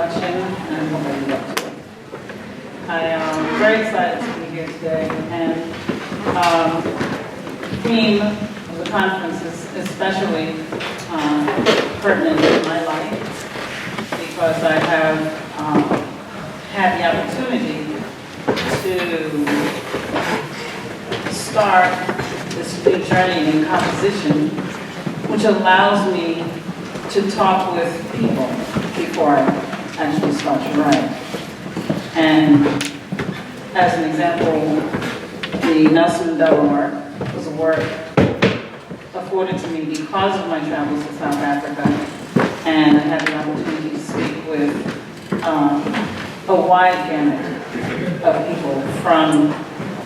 introduction and what I do up to. I am very excited to be here today, and the theme of the conference is especially pertinent in my life because I have had the opportunity to start this new journey in composition, which allows me to talk with people before I actually start to write. And as an example, the Nelson Mandela work was a work afforded to me because of my travels to South Africa, and I had the opportunity to speak with a wide gamut of people,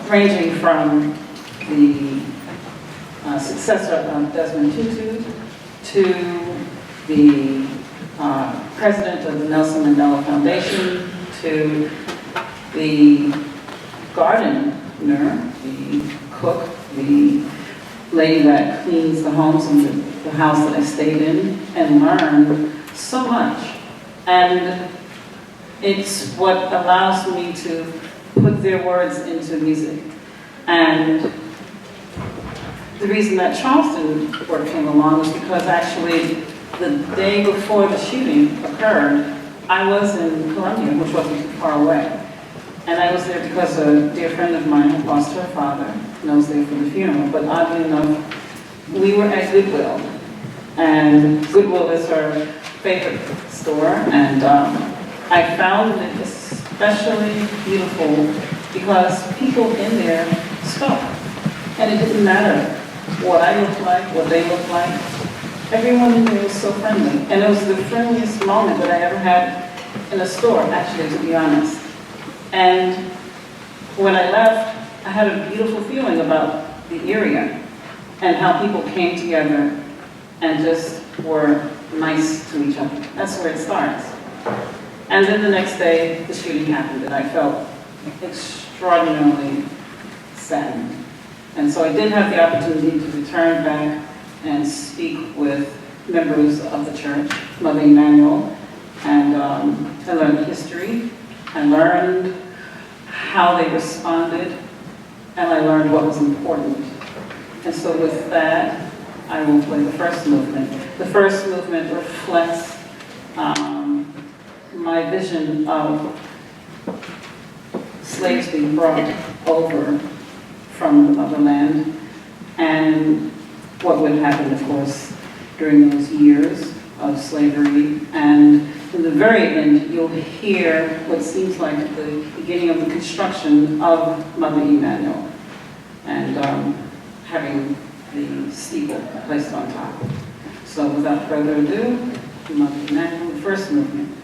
ranging from the successor of Desmond Tutu to the president of the Nelson Mandela Foundation, to the gardener, the cook, the lady that cleans the homes and the house that I stayed in, and learned so much. And it's what allows me to put their words into music. And the reason that Charleston work came along was because actually the day before the shooting occurred, I was in Columbia, which wasn't too far away. And I was there because a dear friend of mine had lost her father, and I was there for the funeral. But oddly enough, we were at Goodwill. And Goodwill is her favorite store, and I found it especially beautiful because people in there spoke. And it didn't matter what I looked like, what they looked like. Everyone in there was so friendly. And it was the friendliest moment that I ever had in a store, actually, to be honest. And when I left, I had a beautiful feeling about the area and how people came together and just were nice to each other. That's where it starts. And then the next day, the shooting happened, and I felt extraordinarily saddened. And so I did have the opportunity to return back and speak with members of the church, Mother Emanuel, and I learned history. I learned how they responded, and I learned what was important. And so with that, I will play the first movement. The first movement reflects my vision of slaves being brought over from the motherland, and what would happen, of course, during those years of slavery. And in the very end, you'll hear what seems like the beginning of the construction of Mother Emanuel, and having the steeple placed on top. So without further ado, Mother Emanuel, the first movement.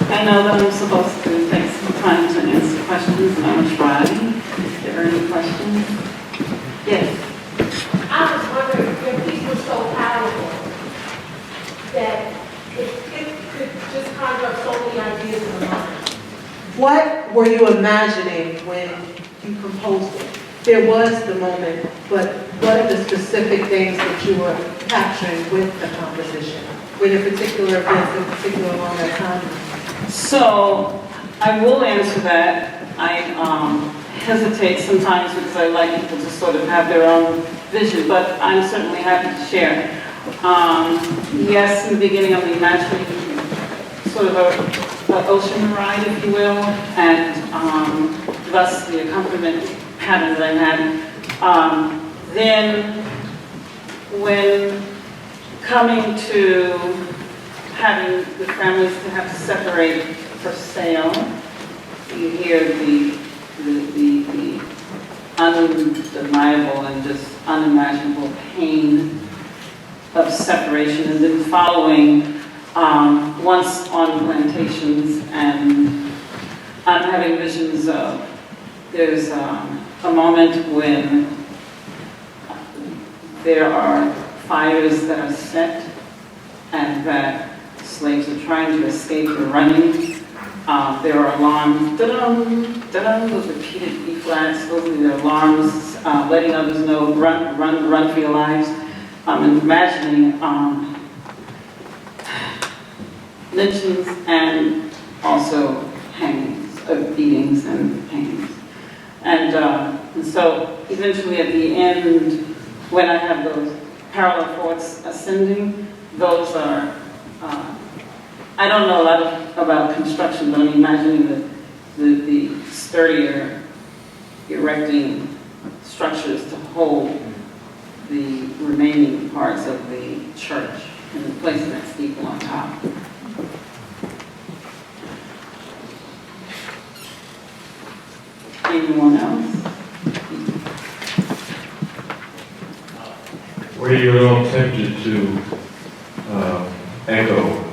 I know that I'm supposed to take some time to answer questions, and I'm going to try. If there are any questions? Yes. I was wondering, your piece was so powerful that it could just conjure up so many ideas in the mind. What were you imagining when you composed it? There was the moment, but what are the specific things that you were capturing with the composition? With a particular event, a particular moment of time? So, I will answer that. I hesitate sometimes because I like people to sort of have their own vision, but I'm certainly happy to share. Yes, in the beginning I'm imagining sort of an ocean ride, if you will, and thus the accompaniment pattern that I had. Then, when coming to having the families to have to separate for sale, you hear the undeniable and just unimaginable pain of separation, and then following once on plantations, and I'm having visions of, there's a moment when there are fires that are set and that slaves are trying to escape, they're running. There are alarms, da-dum, da-dum, those repeated B-flats, those are the alarms, letting others know, run, run, run for your lives. And imagining lynchings and also hangings, beatings and hangings. And so eventually at the end, when I have those parallel forts ascending, those are, I don't know a lot about construction, but I'm imagining the sturdier erecting structures to hold the remaining parts of the church and placing that steeple on top. Anyone else? Were you at all tempted to echo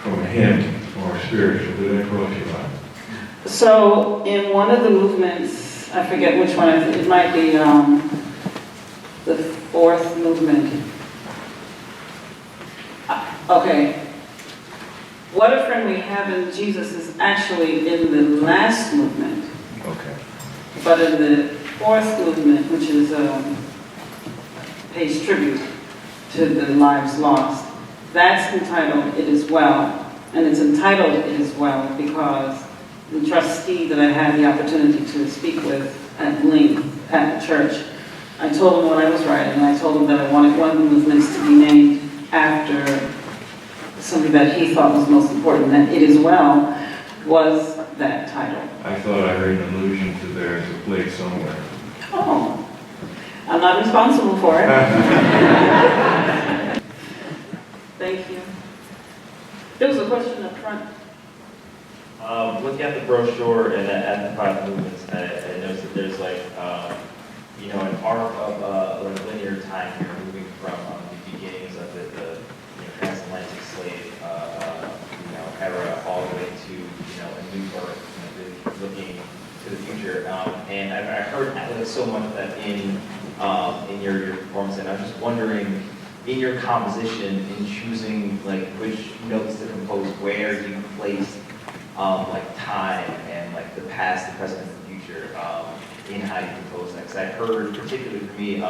from a hymn or spiritual? Did that cross your mind? So in one of the movements, I forget which one, it might be the fourth movement. Okay. What a Friend We Have in Jesus is actually in the last movement. Okay. But in the fourth movement, which is pays tribute to the lives lost, that's entitled It Is Well. And it's entitled It Is Well because the trustee that I had the opportunity to speak with at length at the church, I told him what I was writing, and I told him that I wanted one of the movements to be named after something that he thought was most important, and It Is Well was that title. I thought I heard an allusion to There's a Place Somewhere. Oh, I'm not responsible for it. Thank you. There was a question up front. Looking at the brochure and at the 5 movements, I noticed that there's like, an arc of like linear time here, moving from the beginnings of the transatlantic slave, era all the way to, a new birth, really looking to the future. And I heard like so much of that in your performance, and I was just wondering, in your composition, in choosing like which notes to compose, where you placed like time and like the past, the present, and the future in how you compose that. Because I heard, particularly for me,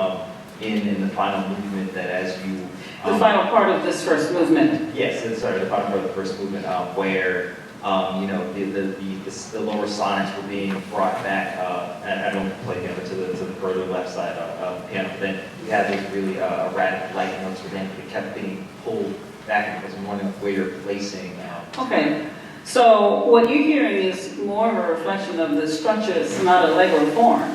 in the final movement, that as you The final part of this first movement. yes, sorry, the final part of the first movement, where the lower sonics were being brought back, and I don't play piano, to the further left side of the piano. But then you had these really erratic light notes, but then it kept being pulled back because I'm wondering where you're placing. Okay, so what you're hearing is more of a reflection of the structure. It's not a Allegro form.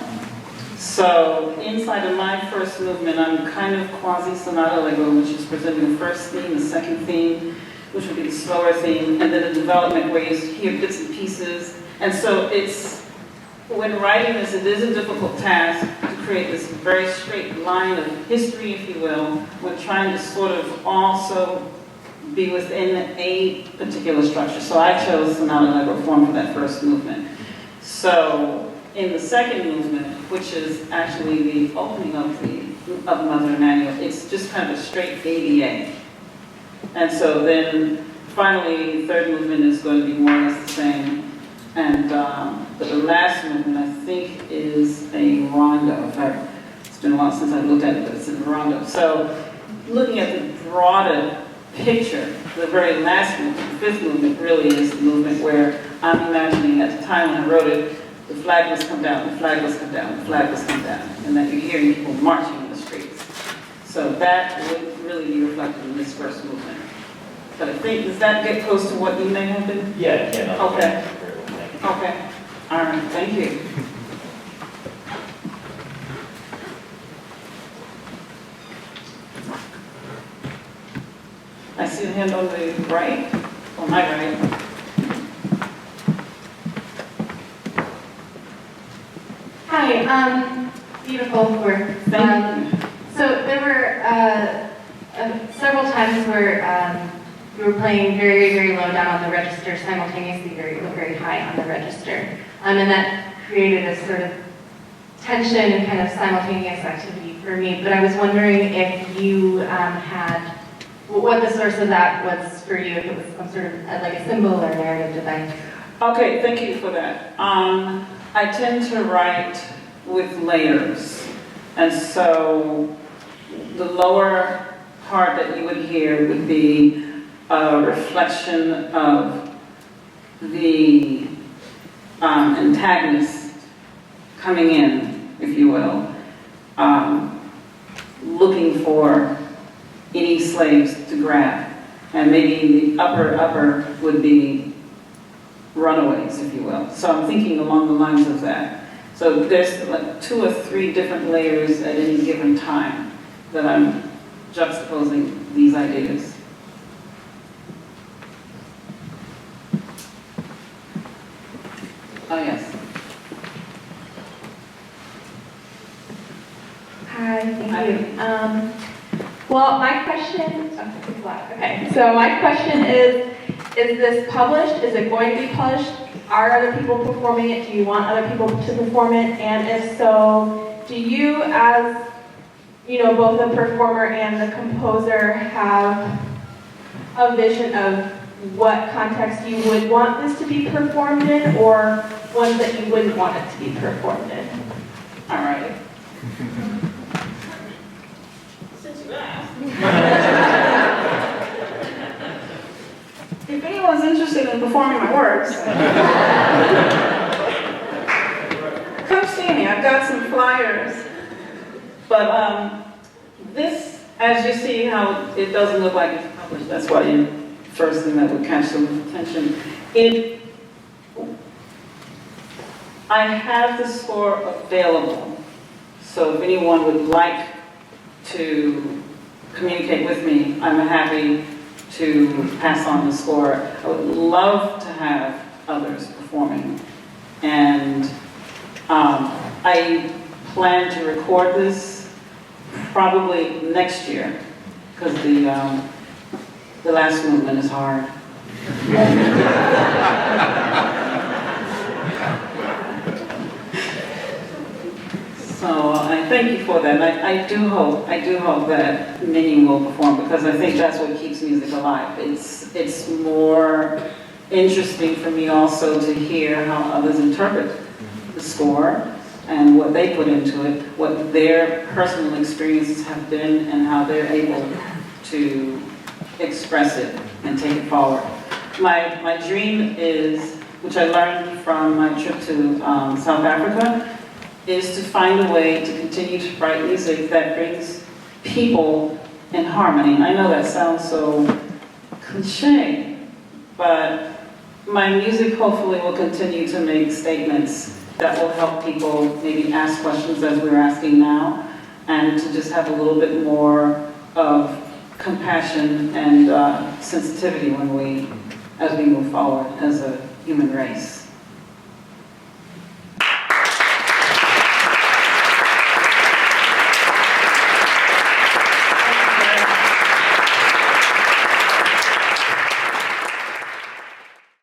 So inside of my first movement, I'm kind of quasi-sonata allegro, which is presenting the first theme, the second theme, which would be the slower theme, and then a development where you hear bits and pieces. And so it's, when writing this, it is a difficult task to create this very straight line of history, if you will, when trying to sort of also be within a particular structure. So I chose Sonata Allegro form for that first movement. So in the second movement, which is actually the opening of Mother Emanuel, it's just kind of a straight ABA. And so then finally, the third movement is going to be more or less the same. And the last movement, I think, is a rondo. In fact, it's been a while since I looked at it, but it's in a rondo. So looking at the broader picture, the very last movement, the fifth movement, really is the movement where I'm imagining at the time when I wrote it, the flag must come down, the flag must come down, the flag must come down, and that you're hearing people marching in the streets. So that would really be reflected in this first movement. But I think, does that get close to what you may have been? Yeah, no. Okay. Very well, thank you. Okay. All right, thank you. I see a hand on the right, on my right. Hi, beautiful work. Thank you. So there were several times where you were playing very, very low down on the register, simultaneously very, very high on the register. And that created a sort of tension and kind of simultaneous activity for me. But I was wondering if you had, what the source of that was for you, if it was some sort of like a symbol or narrative design. Okay, thank you for that. I tend to write with layers. And so the lower part that you would hear would be a reflection of the antagonist coming in, if you will, looking for any slaves to grab. And maybe the upper would be runaways, if you will. So I'm thinking along the lines of that. So there's like 2 or 3 different layers at any given time that I'm juxtaposing these ideas. Oh, yes. Hi, thank you. Well, my question, okay, so my question is this published? Is it going to be published? Are other people performing it? Do you want other people to perform it? And if so, do you, as both the performer and the composer, have a vision of what context you would want this to be performed in, or ones that you wouldn't want it to be performed in? All right. Since you asked. If anyone's interested in performing my works, come see me. I've got some flyers. But this, as you see how it doesn't look like it's published, that's why the first thing that would catch some attention. I have the score available, so if anyone would like to communicate with me, I'm happy to pass on the score. I would love to have others performing. And I plan to record this probably next year, because the last movement is hard. So I thank you for that. I do hope that many will perform, because I think that's what keeps music alive. It's more interesting for me also to hear how others interpret the score and what they put into it, what their personal experiences have been, and how they're able to express it and take it forward. My dream is, which I learned from my trip to South Africa, is to find a way to continue to write music that brings people in harmony. And I know that sounds so cliche, but my music hopefully will continue to make statements that will help people maybe ask questions as we're asking now, and to just have a little bit more of compassion and sensitivity as we move forward as a human race.